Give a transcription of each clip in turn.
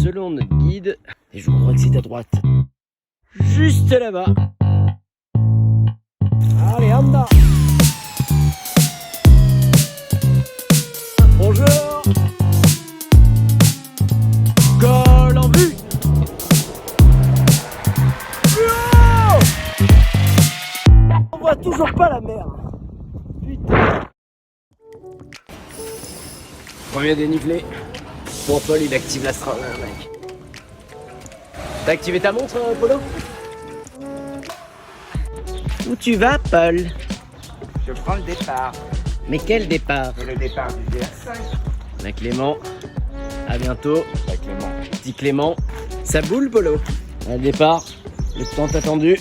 selon notre guide. Et je crois que c'est à droite. Juste là-bas. Allez, anda. Bonjour. Col en vue. On voit toujours pas la mer. Putain. Premier dénivelé. Bon, Paul, il active l'astral, mec. T'as activé ta montre, Polo? Où tu vas, Paul? Je prends le départ. Mais quel départ? C'est le départ du GR5. La Clément. À bientôt. Avec Clément. Petit Clément. Ça boule, Polo. À le départ. Le temps attendu.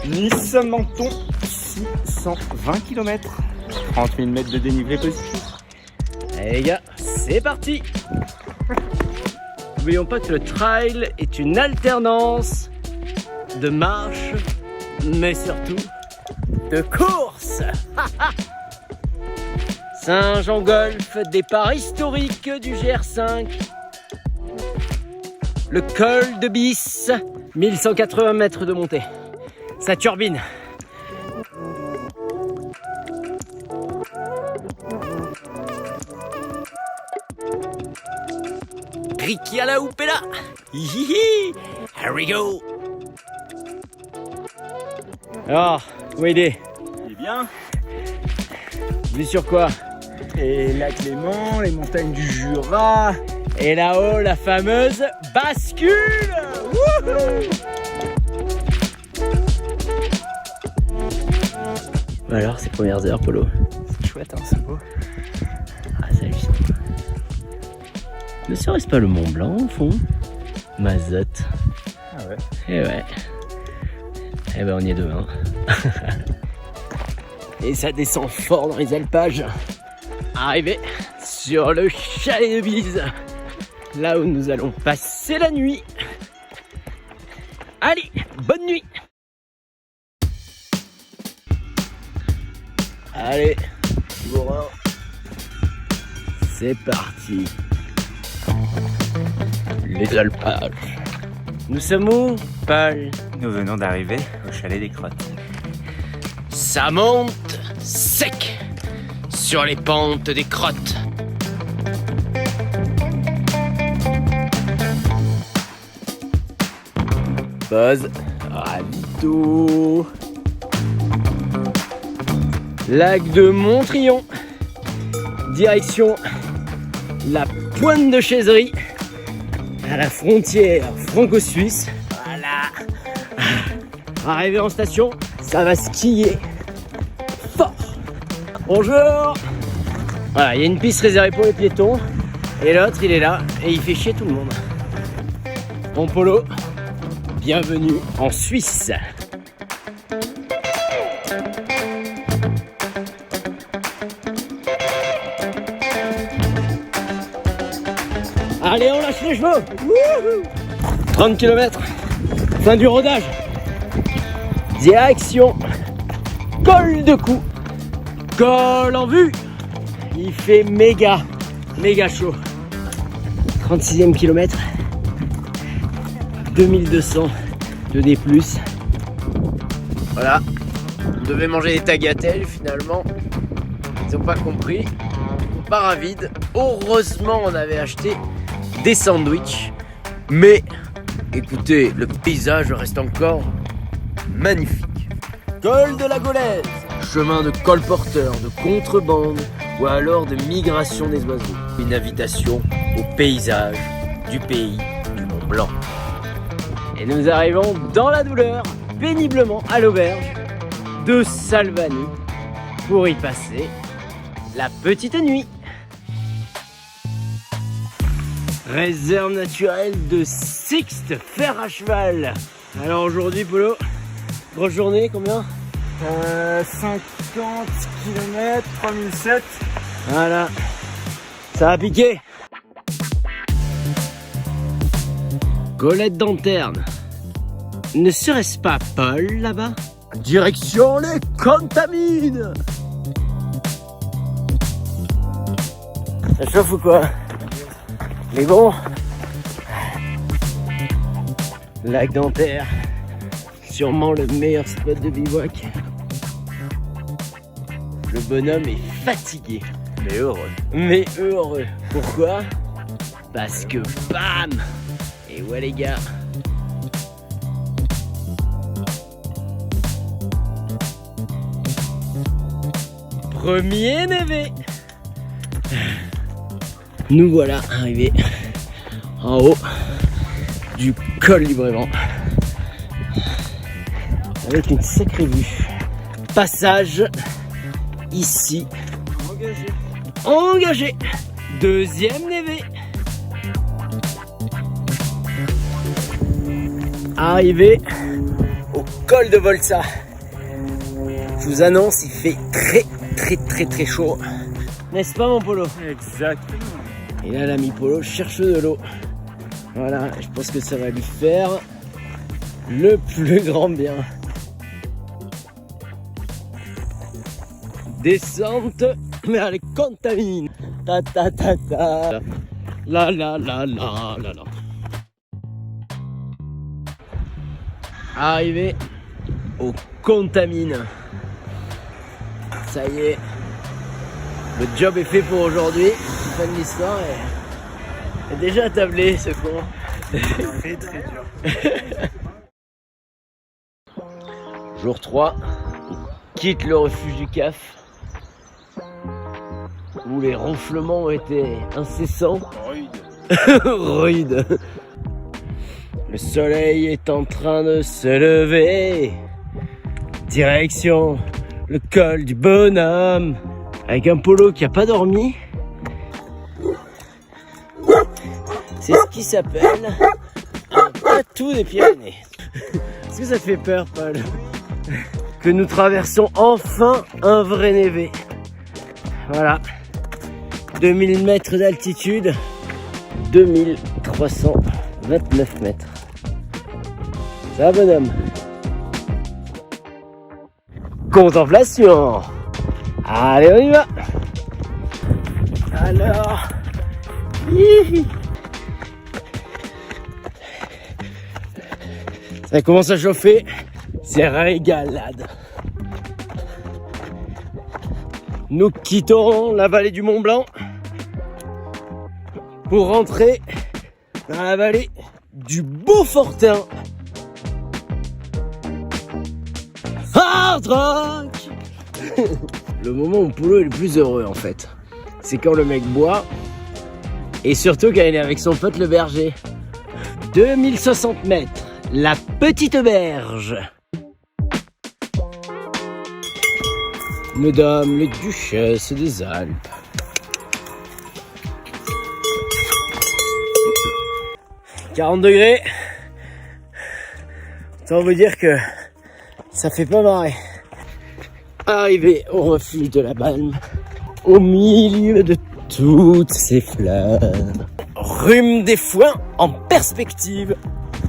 Nice-Menton, 620 km. 30 000 mètres de dénivelé positif. Allez les gars, c'est parti. N'oublions pas que le trail est une alternance de marche, mais surtout de course. Saint-Jean-Golf, départ historique du GR5. Le col de Bis, 1180 mètres de montée. Ça turbine. Ricky à la houppe est là. Hihihi. Here we go. Alors, où il est? Il est bien. Vu sur quoi? Et là, Clément, les montagnes du Jura. Et là-haut, la fameuse bascule. Wouhou. Alors, ces premières heures, Polo? C'est chouette, hein, c'est beau. Ah, ça hallucine. Ne serait-ce pas le Mont Blanc au fond? Mazotte. Ah ouais. Eh ouais. Eh ben on y est demain. Et ça descend fort dans les alpages. Arrivé sur le chalet de Bise. Là où nous allons passer la nuit. Allez, bonne nuit. Allez, bourrin. C'est parti. Les alpages. Nous sommes où, Paul? Nous venons d'arriver au chalet des Crottes. Ça monte sec sur les pentes des Crottes. Pause. Ravito. Lac de Montrion. Direction la Pointe de Chaiserie. À la frontière franco-suisse. Voilà. Arrivé en station, ça va skier fort. Bonjour. Voilà, il y a une piste réservée pour les piétons. Et l'autre, il est là et il fait chier tout le monde. Bon Polo, bienvenue en Suisse. Allez, on lâche les chevaux. Wouhou. 30 km, fin du rodage. Direction col de Cou. Col en vue. Il fait méga chaud. 36e kilomètre. 2200 de D+. Voilà. On devait manger des tagliatelles finalement. Ils n'ont pas compris. On part à vide. Heureusement, on avait acheté des sandwichs, mais écoutez, le paysage reste encore magnifique. Col de la Gaullaise, chemin de colporteur, de contrebande ou alors de migration des oiseaux. Une invitation au paysage du pays du Mont Blanc. Et nous arrivons dans la douleur, péniblement à l'auberge de Salvani pour y passer la petite nuit. Réserve naturelle de Sixte, fer à cheval. Alors aujourd'hui, Polo, grosse journée, combien? 50 km, 3007. Voilà, ça va piquer. Golette d'Anterne. Ne serait-ce pas Paul là-bas? Direction les Contamines. Ça chauffe ou quoi? Les bons? Lac d'Anterre, sûrement le meilleur spot de bivouac. Le bonhomme est fatigué. Mais heureux. Mais heureux. Pourquoi? Parce que bam! Et ouais les gars. Premier névé. Nous voilà arrivés en haut du col du Brévent. Avec une sacrée vue. Passage ici. Engagé. Deuxième névé. Arrivé au col de Volsa. Je vous annonce, il fait très chaud. N'est-ce pas mon Polo? Exactement. Et là l'ami Polo cherche de l'eau. Voilà, je pense que ça va lui faire le plus grand bien. Descente vers les contamines. Ta ta ta ta. La la la la la la. Arrivé aux contamines. Ça y est, le job est fait pour aujourd'hui. Fin de l'histoire est déjà tablé ce con. Très dur. Jour 3, on quitte le refuge du CAF où les ronflements ont été incessants. Rude. Le soleil est en train de se lever. Direction le col du bonhomme. Avec un Polo qui a pas dormi. C'est ce qui s'appelle un patou des Pyrénées. Est-ce que ça te fait peur, Paul? Que nous traversons enfin un vrai névé. Voilà. 2000 mètres d'altitude. 2329 mètres. Ça va, bonhomme? Contemplation. Allez, on y va. Alors... Ça commence à chauffer. C'est régalade. Nous quittons la vallée du Mont Blanc pour rentrer dans la vallée du Beaufortain. Hard rock. Le moment où Polo est le plus heureux en fait, c'est quand le mec boit et surtout quand il est avec son pote le berger. 2060 mètres, la petite berge. Mesdames les duchesses des Alpes. « 40 degrés. Autant vous dire que ça fait pas marrer. » Arrivé au refuge de la Balme, au milieu de toutes ces fleurs. Rhume des foins en perspective.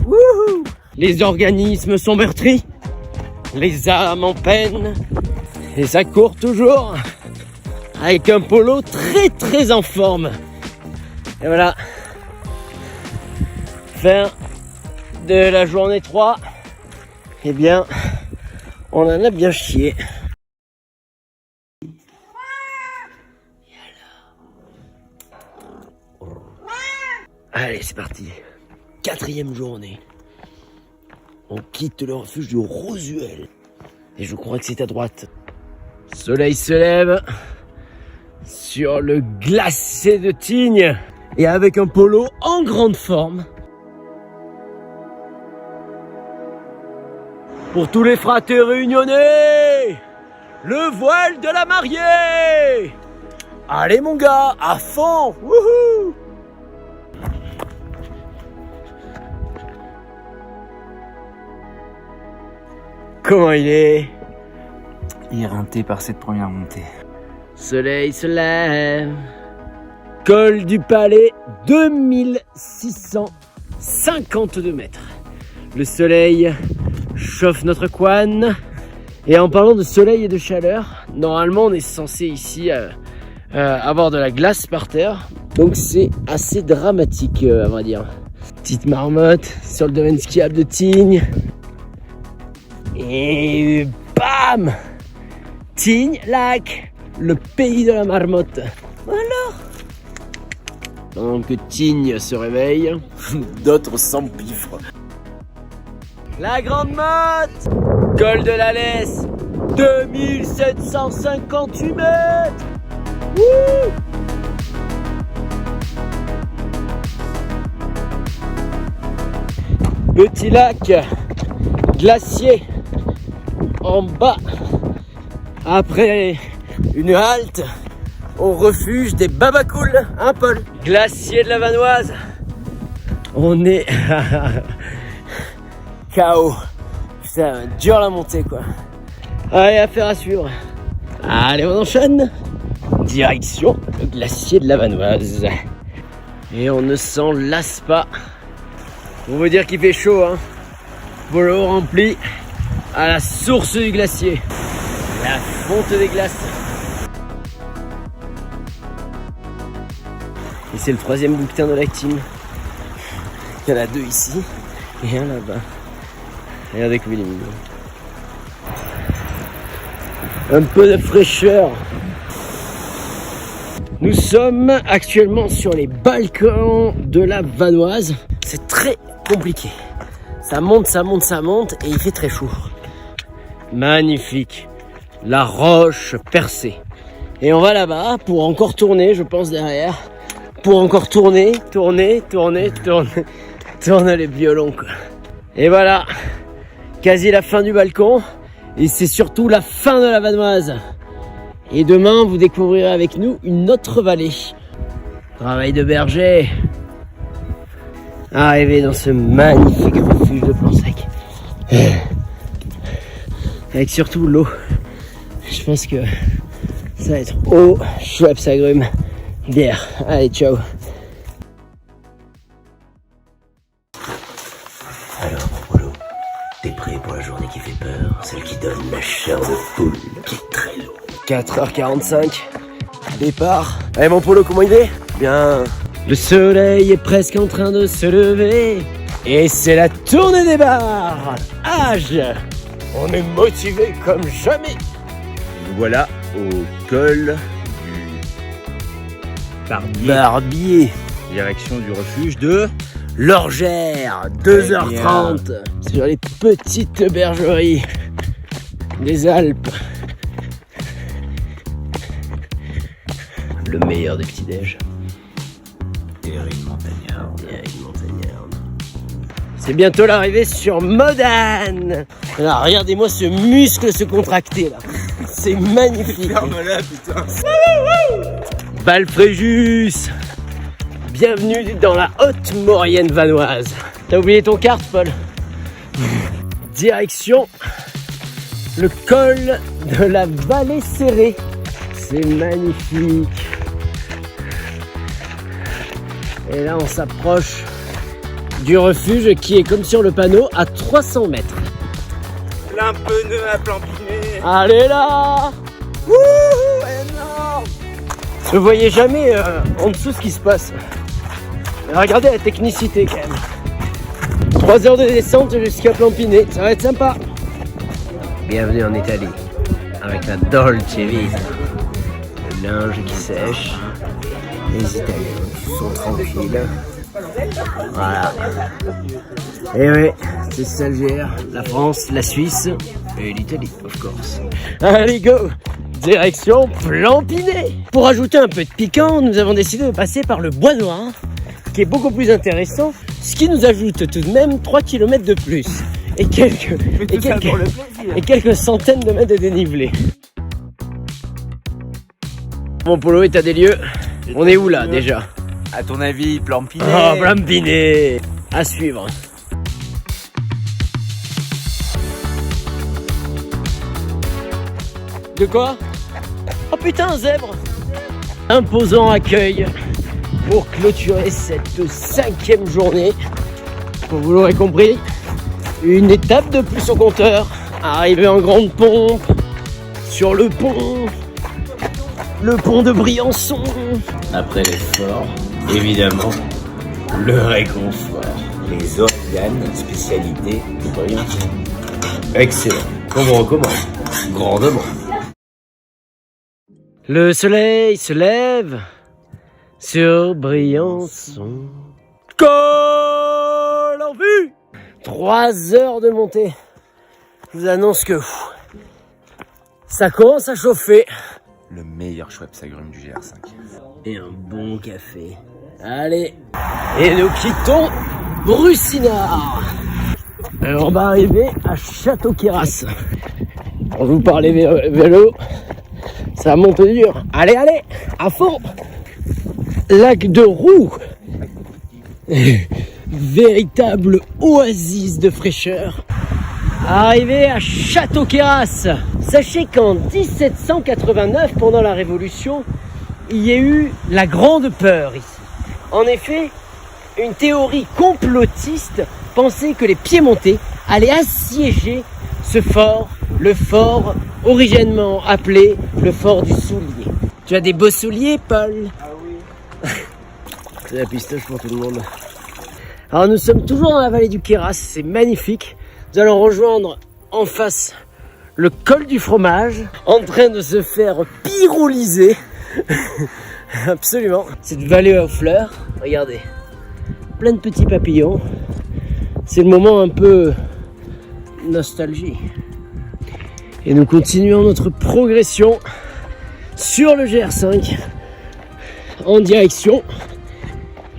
Wouhou! Les organismes sont meurtris, les âmes en peine, et ça court toujours, avec un Polo très en forme. Et voilà, fin de la journée 3, eh bien, on en a bien chié. Allez, c'est parti. 4e journée. On quitte le refuge du Rosuel. Et je crois que c'est à droite. Soleil se lève sur le glacé de Tignes. Et avec un Polo en grande forme. Pour tous les fratés réunionnais, le voile de la mariée. Allez mon gars, à fond. Wouhou! Comment il est? Éreinté par cette première montée. Soleil se lève. Col du Palais, 2652 mètres. Le soleil chauffe notre couenne. Et en parlant de soleil et de chaleur, normalement on est censé ici avoir de la glace par terre. Donc c'est assez dramatique à vrai dire. Petite marmotte sur le domaine skiable de Tignes. Et bam! Tignes, lac, le pays de la marmotte. Voilà. Pendant que Tignes se réveille, d'autres s'empiffrent. La Grande Motte! Col de la Laisse, 2758 mètres! Wouh! Petit lac glacier en bas après une halte au refuge des Babacools, hein Paul? Glacier de la Vanoise. On est KO. Putain, dur la montée quoi. Allez, affaire à suivre. Allez, on enchaîne. Direction le glacier de la Vanoise. Et on ne s'en lasse pas. On veut dire qu'il fait chaud, hein. Polo rempli à la source du glacier. La fonte des glaces. Et c'est le 3e bouquetin de la team. Il y en a 2 ici et un là-bas. Regardez comme il est mignon. Un peu de fraîcheur. Nous sommes actuellement sur les balcons de la Vanoise. C'est très compliqué. Ça monte, ça monte, ça monte et il fait très chaud. Magnifique. La roche percée. Et on va là-bas pour encore tourner, je pense, derrière. Pour encore tourner les violons, quoi. Et voilà. Quasi la fin du balcon. Et c'est surtout la fin de la Vanoise. Et demain, vous découvrirez avec nous une autre vallée. Travail de berger. Arrivé dans ce magnifique refuge de plan sec. Avec surtout l'eau. Je pense que ça va être eau, Schweppes agrumes, bière. Allez, ciao. Alors, mon Polo, t'es prêt pour la journée qui fait peur? Celle qui donne la chair de poule, qui est très lourde. 4h45, départ. Allez mon Polo, comment il est? Bien. Le soleil est presque en train de se lever. Et c'est la tournée des bars. Âge. On est motivé comme jamais. Voilà au col du Barbier. Direction du refuge de Lorgère, 2h30. Sur les petites bergeries des Alpes. Le meilleur des petits-déj. Eric Montagnard. C'est bientôt l'arrivée sur Modane. Alors, regardez-moi ce muscle se contracter là. C'est magnifique. Ferme-la, putain. Balfréjus. Bienvenue dans la haute Maurienne vanoise. T'as oublié ton carte, Paul? Direction le col de la Vallée Serrée. C'est magnifique. Et là, on s'approche du refuge qui est comme sur le panneau à 300 mètres. L'impeneux à Plampiner. Allez là! Wouhou! Énorme! Ne voyez jamais en dessous ce qui se passe. Mais regardez la technicité quand même. 3 heures de descente jusqu'à Plampiner, ça va être sympa. Bienvenue en Italie, avec la Dolce Vita. Le linge qui sèche. Les Italiens qui sont tranquilles. Voilà. Et oui, c'est ça le GR. La France, la Suisse et l'Italie, of course. Allez go! Direction Plampiner. Pour ajouter un peu de piquant, nous avons décidé de passer par le Bois Noir, qui est beaucoup plus intéressant, ce qui nous ajoute tout de même 3 km de plus. Et quelques centaines de mètres de dénivelé. Mon Polo, état des lieux. On est où là déjà? À ton avis, Plampiner? Oh, Plampiner. À suivre. De quoi? Oh putain, un zèbre! Imposant accueil pour clôturer cette 5e journée. Comme vous l'aurez compris, une étape de plus au compteur. Arrivé en grande pompe, sur le pont de Briançon. Après l'effort, évidemment, Le réconfort. Les organes, spécialité briançon. Excellent. Qu'on vous recommande. Grandement. Le soleil se lève sur Briançon. Col en vue. 3 heures de montée. Je vous annonce que ça commence à chauffer. Le meilleur Schweppes agrumes du GR5. Et un bon café. Allez. Et nous quittons Brussinard. Alors on va arriver à Château-Queyras. On vous parlait vélo. Ça monte dur. Allez, allez, à fond. Lac de Roux. Véritable oasis de fraîcheur. Arrivé à Château-Queyras. Sachez qu'en 1789, pendant la Révolution, il y a eu la grande peur ici. En effet, une théorie complotiste pensait que les Piémontais allaient assiéger ce fort, le fort originellement appelé le fort du Soulier. Tu as des beaux souliers, Paul? Ah oui. C'est la pistache pour tout le monde. Alors nous sommes toujours dans la vallée du Queyras, c'est magnifique. Nous allons rejoindre en face le col du fromage, en train de se faire pyrolyser. Absolument. Cette vallée aux fleurs, regardez, plein de petits papillons. C'est le moment un peu nostalgie. Et nous continuons notre progression sur le GR5 en direction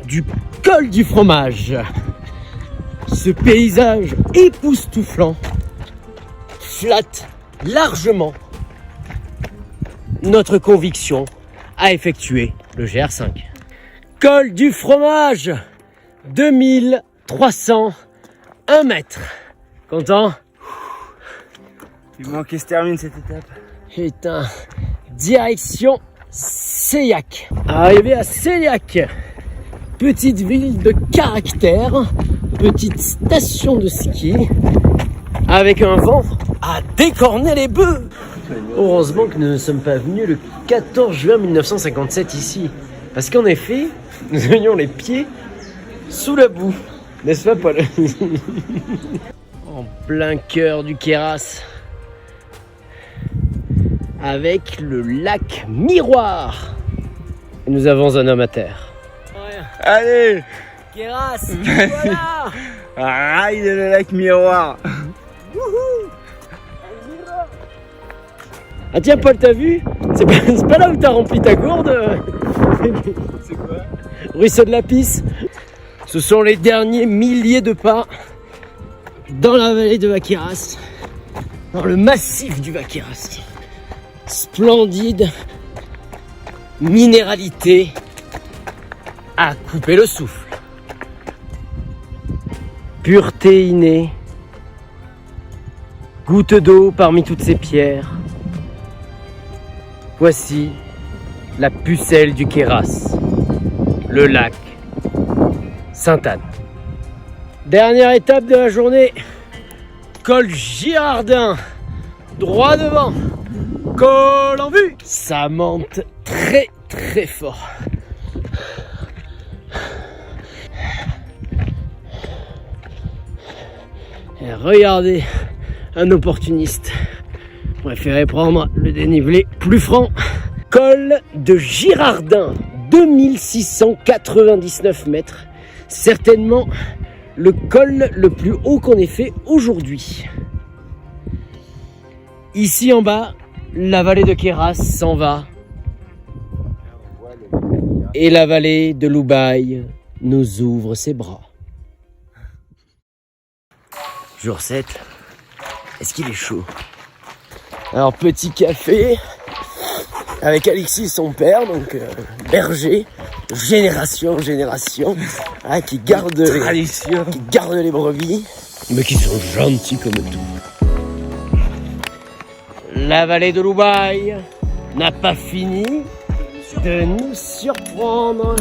du col du fromage. Ce paysage époustouflant flatte largement notre conviction à effectuer le GR5. Col du fromage, 2301 mètres. Content? Il manque qu'il se termine cette étape. Putain, direction Seillac. Arrivé à Seillac, petite ville de caractère, petite station de ski, avec un vent à décorner les bœufs. Heureusement que nous ne sommes pas venus le 14 juin 1957 ici. Parce qu'en effet, nous avions les pieds sous la boue. N'est-ce pas, Paul? En plein cœur du Queyras. Avec le lac Miroir. Et nous avons un homme à terre. Allez, Queyras, voilà. ride le lac Miroir. Ah tiens Paul, t'as vu? C'est pas là où t'as rempli ta gourde. C'est quoi? Ruisseau de la Pisse. Ce sont les derniers milliers de pas dans la vallée de Vaqueiras, dans le massif du Vaqueiras. Splendide minéralité à couper le souffle. Pureté innée, goutte d'eau parmi toutes ces pierres. Voici la pucelle du Queyras, le lac Sainte-Anne. Dernière étape de la journée, col Girardin, droit devant, col en vue. Ça monte très très fort. Et regardez, un opportuniste préférait prendre le dénivelé plus franc. Col de Girardin, 2699 mètres. Certainement le col le plus haut qu'on ait fait aujourd'hui. Ici en bas, la vallée de Queyras s'en va. Et la vallée de Loubaï nous ouvre ses bras. Jour 7. Est-ce qu'il est chaud? Alors petit café avec Alexis son père, donc berger, génération en génération, qui garde les brebis, mais qui sont gentils comme tout. La vallée de Loubaï n'a pas fini de nous surprendre.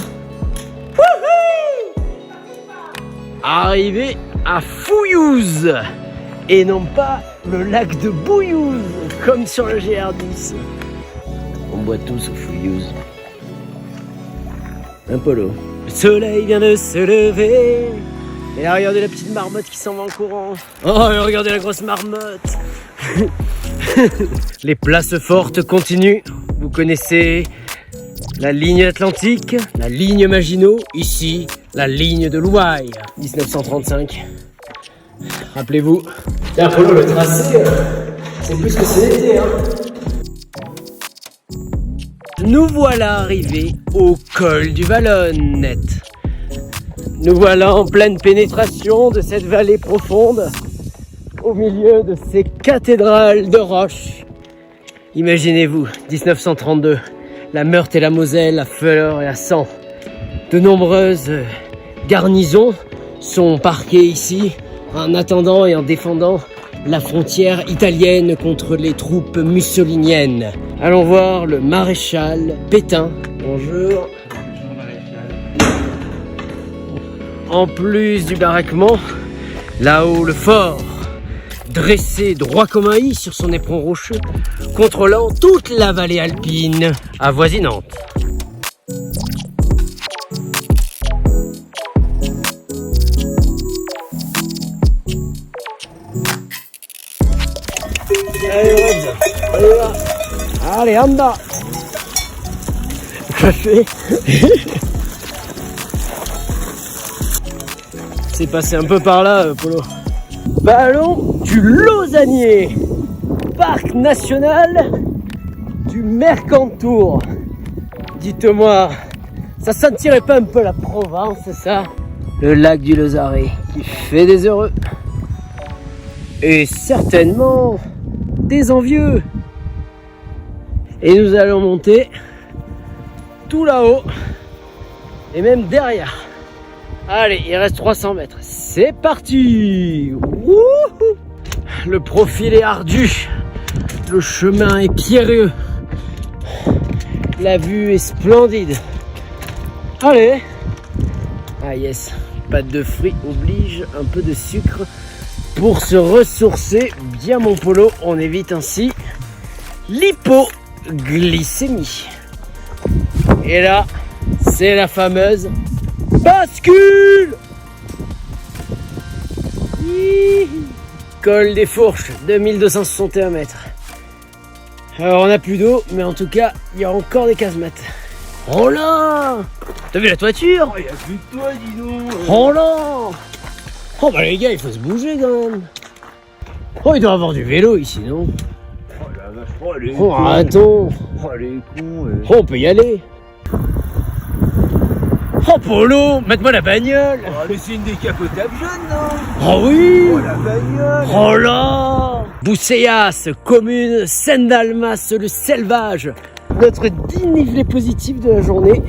Arrivé à Fouillouse et non pas le lac de Bouillouse comme sur le GR10. On boit tous au Fouillouse. Un polo. Le soleil vient de se lever. Et là, regardez la petite marmotte qui s'en va en courant. Oh, et regardez la grosse marmotte. Les places fortes continuent. Vous connaissez la ligne Atlantique, la ligne Maginot, ici, la ligne de Louvaille, 1935. Rappelez-vous. Tiens, Polo, le tracé, c'est plus que c'est l'été, hein. Nous voilà arrivés au col du Vallonnet. Nous voilà en pleine pénétration de cette vallée profonde, au milieu de ces cathédrales de roche. Imaginez-vous, 1932, la Meurthe et la Moselle à fleur et à sang. De nombreuses garnisons sont parquées ici, en attendant et en défendant la frontière italienne contre les troupes mussoliniennes. Allons voir le maréchal Pétain. Bonjour. En plus du baraquement, là-haut le fort, dressé droit comme un i sur son éperon rocheux, contrôlant toute la vallée alpine avoisinante. Allez, anda. Café. C'est passé un peu par là, Polo. Ballon du Lausannier, parc national du Mercantour. Dites-moi, ça sentirait pas un peu la Provence, ça? Le lac du Lausanne qui fait des heureux. Et certainement des envieux. Et nous allons monter tout là-haut et même derrière. Allez, il reste 300 mètres. C'est parti. Wouhou. Le profil est ardu. Le chemin est pierreux. La vue est splendide. Allez. Ah yes, pâte de fruits oblige un peu de sucre pour se ressourcer. Bien mon Polo, on évite ainsi l'hypoglycémie. Et là, c'est la fameuse bascule. Col des Fourches, 2261 mètres. Alors on n'a plus d'eau, mais en tout cas, il y a encore des casemates. Oh là! T'as vu la toiture? Oh, il y a plus de toi, dis donc. Oh là! Oh bah les gars, il faut se bouger quand même. Oh, il doit y avoir du vélo ici, non? Oh la vache, oh les Oh, cons. attends. Oh les cons. Oh, on peut y aller. Oh Polo, mets-moi la bagnole. Oh, mais c'est une décapotable jeune, non? Oh oui. Oh la bagnole. Oh là! Bousséas, commune Saint-Dalmas, le Selvage. Notre dénivelé positif de la journée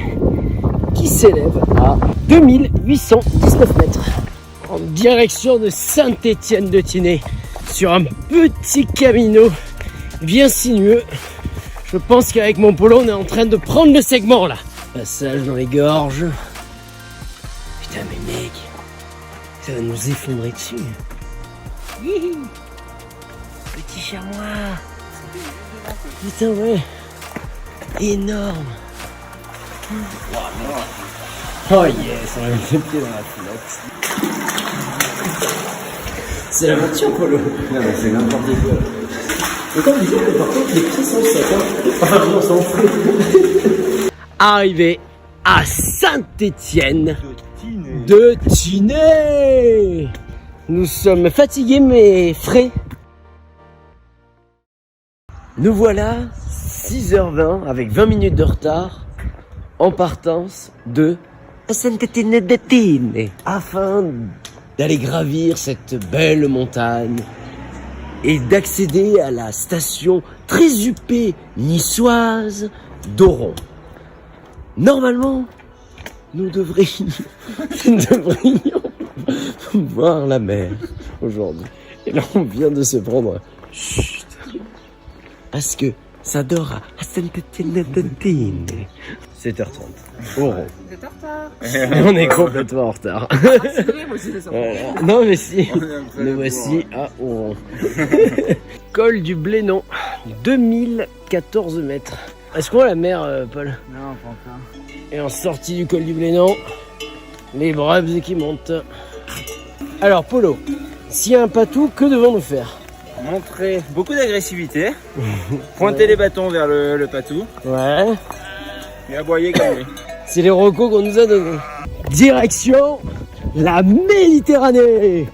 qui s'élève à 2819 mètres. En direction de Saint-Étienne-de-Tinée. Sur un petit camino bien sinueux. Je pense qu'avec mon Polo, on est en train de prendre le segment là. Passage dans les gorges. Putain mais mec, ça va nous effondrer dessus. Hihi. Petit chamois. Putain ouais. Énorme. Oh yes, on a mis le pied dans la flotte. C'est la voiture Polo. Non mais c'est n'importe quoi. Autant dire que par contre les pieds sont secs. Enfin non, on s'en fout. Arrivé à Saint-Étienne-de-Tinée. Nous sommes fatigués mais frais. Nous voilà 6h20 avec 20 minutes de retard en partance de Saint-Étienne-de-Tinée afin d'aller gravir cette belle montagne et d'accéder à la station très huppée niçoise d'Oron. Normalement, nous devrions voir la mer aujourd'hui. Et là, on vient de se prendre... Chut. Parce que ça dort à Saint-Étienne-de-Tinée. 7h30. Oron. Vous êtes en retard. Et on est complètement en retard. Ah, c'est vrai, moi aussi, je Voilà. Non mais si, nous voici à Oron. Col du Blénon, 2014 mètres. Est-ce qu'on a la mer, Paul? Non, pas encore. Et en sortie du col du Blénon, Les braves qui montent. Alors Polo, s'il y a un patou, que devons-nous faire? Montrer beaucoup d'agressivité, pointer les bâtons vers le patou Ouais. et aboyer comme lui. C'est les recos qu'on nous a donnés. Direction la Méditerranée.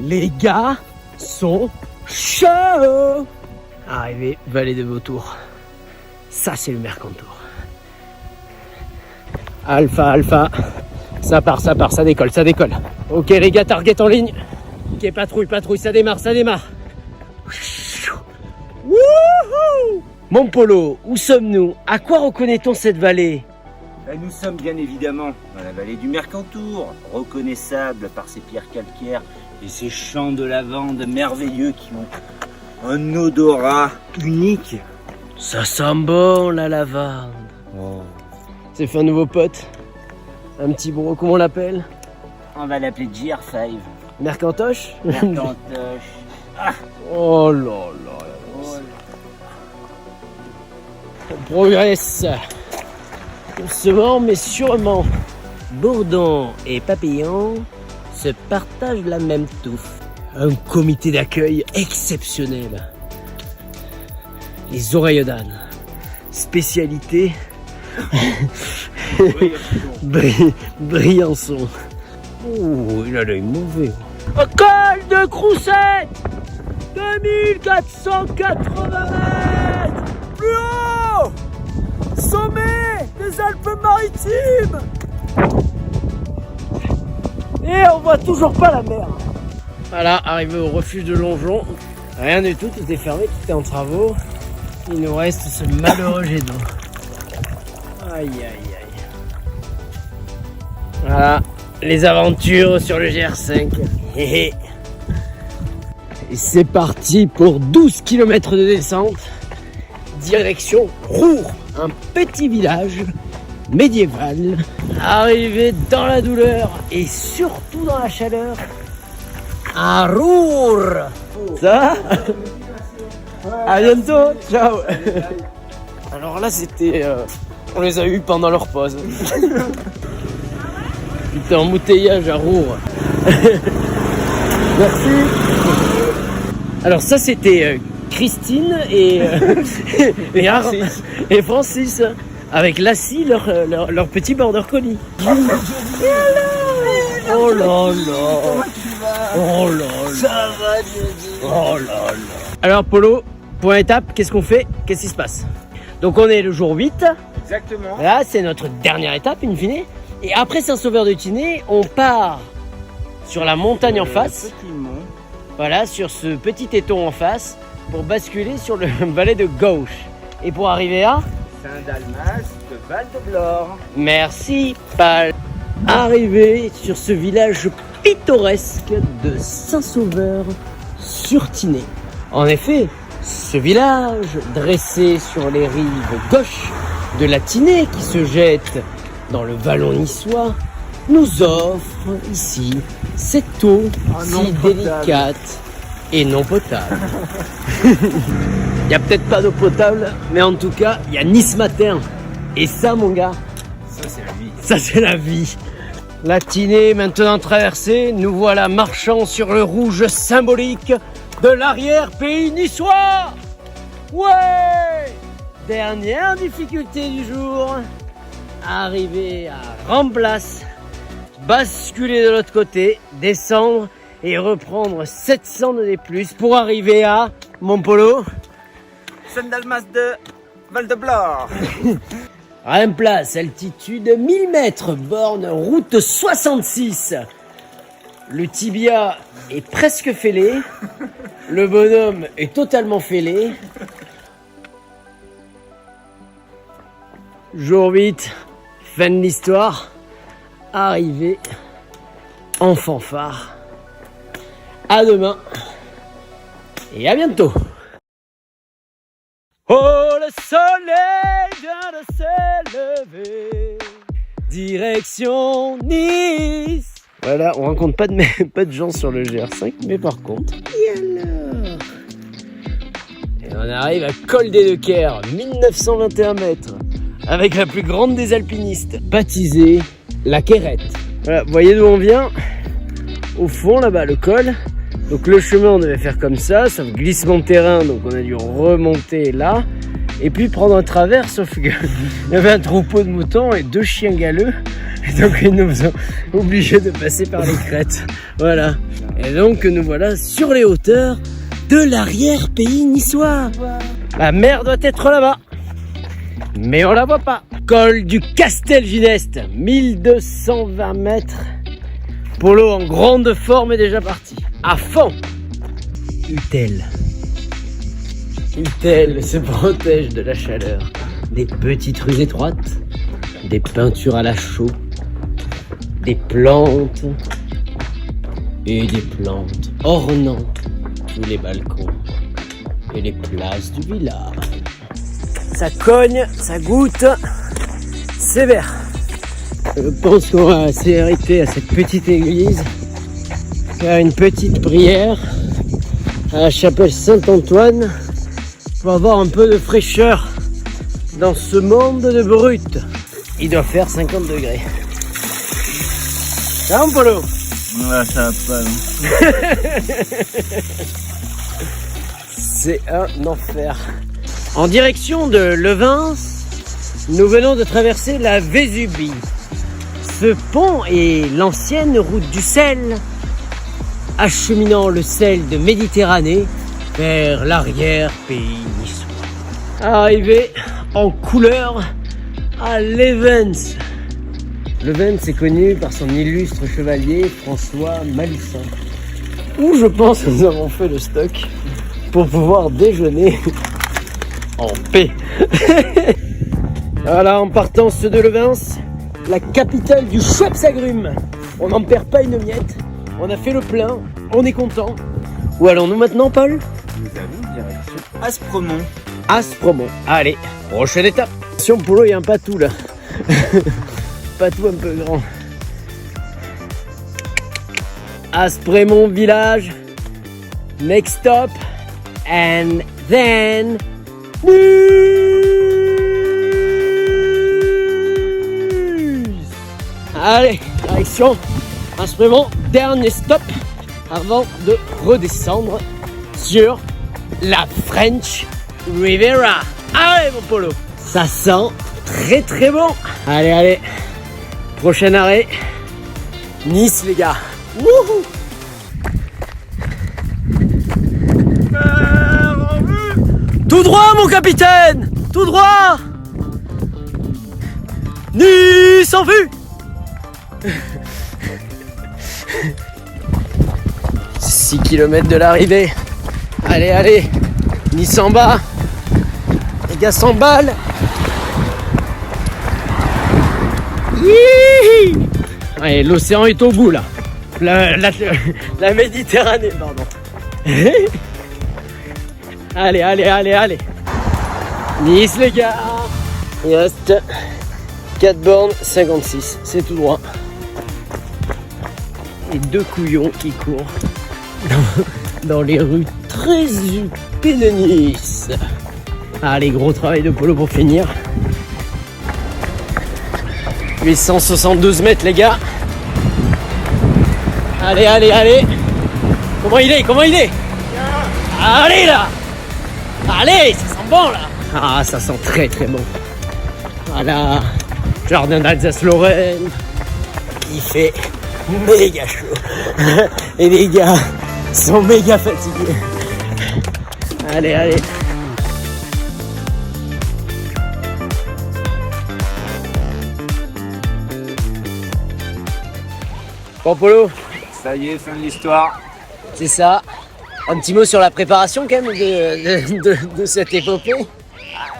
Les gars sont chauds. Arrivé, vallée de Vautour. Ça, c'est le Mercantour. Alpha, Alpha. Ça part, ça décolle, ça décolle. Ok, les gars, target en ligne. Ok, patrouille, patrouille, ça démarre, ça démarre. Wouhou! Mon Polo, où sommes-nous? À quoi reconnaît-on cette vallée? Nous sommes bien évidemment dans la vallée du Mercantour, reconnaissable par ses pierres calcaires et ses champs de lavande merveilleux qui ont un odorat unique. Ça sent bon la lavande. Oh. C'est fait un nouveau pote. Un petit bro, comment on l'appelle? On va l'appeler GR5. Mercantoche? Mercantoche. Oh là là. On progresse. Doucement mais sûrement. Bourdon et Papillon se partagent la même touffe. Un comité d'accueil exceptionnel. Les oreilles d'âne. Spécialité Briançon. Oh, il a l'œil mauvais. Col de Crousset, 2480 mètres. Plus haut, sommet des Alpes-Maritimes. Et on voit toujours pas la mer. Voilà, arrivé au refuge de Longeon. Rien du tout, tout est fermé, tout est en travaux. Il nous reste ce malheureux jet d'eau. Aïe aïe aïe. Voilà, les aventures sur le GR5. Et c'est parti pour 12 km de descente. Direction Roure, un petit village médiéval. Arrivé dans la douleur et surtout dans la chaleur. À Roure. Ça va? À bientôt, ciao. Alors là c'était... on les a eus pendant leur pause. C'était embouteillage à Roure. Merci. Alors ça c'était Christine et Francis avec Lassie, leur petit border collie. Oh là là. Oh là là. Ça va, Dieu. Oh là là. Alors Polo, point étape, qu'est-ce qu'on fait? Qu'est-ce qui se passe? Donc on est le jour 8. Exactement. Là, c'est notre dernière étape, in fine. Et après Saint-Sauveur-de-Tinée, on part sur la montagne en face. Petit mont. Voilà, sur ce petit éton en face, pour basculer sur le valet de gauche. Et pour arriver à... Saint-Dalmas de Val-de-Blore. Merci, Pal. Arrivé sur ce village pittoresque de Saint-Sauveur-sur-Tinée. En effet, ce village, dressé sur les rives gauches de la Tinée qui se jette dans le vallon niçois, nous offre ici cette eau si délicate et non potable. Il n'y a peut-être pas d'eau potable, mais en tout cas, il y a Nice Matin. Et ça, mon gars, Ça, c'est la vie. ça c'est la vie. La Tinée maintenant traversée, nous voilà marchant sur le rouge symbolique de l'arrière-pays niçois. Ouais! Dernière difficulté du jour, arriver à Ramblas, basculer de l'autre côté, descendre et reprendre 700 de D+, pour arriver à Montpolo. Saint-Dalmas de Val-de-Blore. Ramblas, altitude 1000 mètres, borne route 66. Le tibia est presque fêlé, le bonhomme est totalement fêlé. Jour 8, fin de l'histoire, arrivé en fanfare. À demain et à bientôt. Oh, le soleil vient de s'élever, direction Nice. Voilà, on rencontre pas de gens sur le GR5, mais par contre... Et alors? Et on arrive à Col des Deux-Caires, 1921 mètres, avec la plus grande des alpinistes, baptisée la Quérette. Voilà, vous voyez d'où on vient? Au fond là-bas, le col. Donc le chemin on devait faire comme ça, sauf glissement de terrain, donc on a dû remonter là. Et puis prendre un travers, sauf qu'il y avait un troupeau de moutons et 2 chiens galeux. Et donc ils nous ont obligés de passer par les crêtes. Voilà. Et donc nous voilà sur les hauteurs de l'arrière-pays niçois. La mer doit être là-bas. Mais on la voit pas. Col du Castelginest, 1220 mètres. Polo en grande forme est déjà parti. À fond. Utel. Utel se protège de la chaleur. Des petites rues étroites, des peintures à la chaux, des plantes et des plantes ornant tous les balcons et les places du village. Ça cogne, ça goûte sévère. Je pense qu'on va s'arrêter à cette petite église, faire une petite prière à la chapelle Saint-Antoine pour avoir un peu de fraîcheur dans ce monde de brut. Il doit faire 50 degrés. Ça va, Polo? Ouais, ça va pas, non. C'est un enfer. En direction de Levens, nous venons de traverser la Vésubie. Ce pont est l'ancienne route du sel, acheminant le sel de Méditerranée vers l'arrière-pays niçois. Arrivé en couleur à Levens. Levens est connu par son illustre chevalier François Malussin, où je pense que nous avons fait le stock pour pouvoir déjeuner en paix. Voilà, en partance de Levens, la capitale du Schweppes-Agrumes. On n'en perd pas une miette, on a fait le plein, on est content. Où allons-nous maintenant, Paul? Nous allons direction Aspremont. Aspremont. Allez, prochaine étape. Attention, Polo, il y a un patou là. Patou un peu grand. Aspremont village. Next stop. And then... Allez, direction Aspremont. Dernier stop avant de redescendre sur la French Riviera. Allez mon Polo, ça sent très très bon. Allez, allez, prochain arrêt, Nice les gars. Wouhou. Tout droit mon capitaine, tout droit. Nice en vue. 6 km de l'arrivée. Allez, allez, Nice en bas. Les gars s'emballent. Allez, l'océan est au bout là. La Méditerranée, pardon. Allez, allez, allez, allez. Nice les gars. Il reste 4 bornes, 56. C'est tout droit. Et 2 couillons qui courent dans les rues très huppées de Nice. Allez, gros travail de Polo pour finir. 872 mètres les gars. Allez, allez, allez. Comment il est? Comment il est? Allez là. Allez, ça sent bon là. Ah, ça sent très très bon. Voilà. Jardin d'Alsace-Lorraine. Il fait méga chaud. Et les gars sont méga fatigués. Allez, allez. Bon Polo, Ça y est, fin de l'histoire. c'est ça. Un petit mot sur la préparation quand même de cette épopée.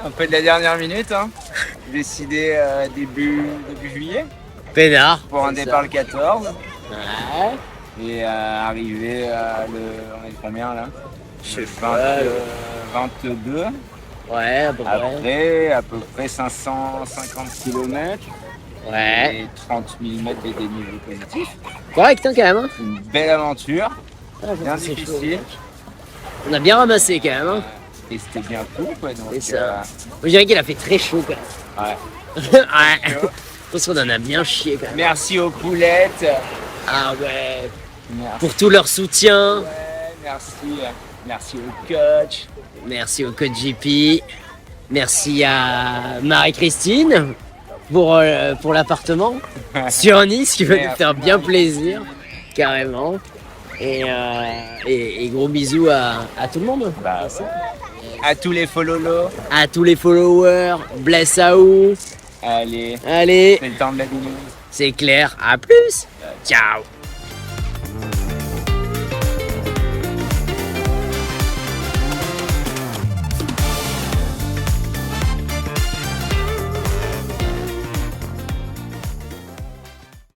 Un peu de la dernière minute, hein. Décidé début juillet Pénard. pour un c'est départ ça. le 14 Ouais. et arrivé on est combien là? Je sais 20, pas. 22. Ouais, à peu près. Après, à peu près 550 km Ouais. et 30 000 mètres de dénivelé positif. Correct hein, quand même. Hein. Une belle aventure, Ah, bien c'est difficile. chaud. On a bien ramassé quand même. Hein. Et c'était bien cool quoi. Donc, C'est ça. Je dirais qu'il a fait très chaud quand même. ouais. Ouais. pense qu'on en a bien chié quand même. Merci aux poulettes. Ah ouais. Merci. Pour tout leur soutien. Ouais, merci. Merci au coach. Merci au coach JP. Merci à Marie-Christine pour l'appartement sur Nice qui va nous Merci, faire bien Marie. plaisir, carrément. Et gros bisous à tout le monde. Bah, à tous les fololos. À tous les followers, bless à vous. Allez, Allez, c'est le temps de la binouze. c'est clair, à plus. Ciao.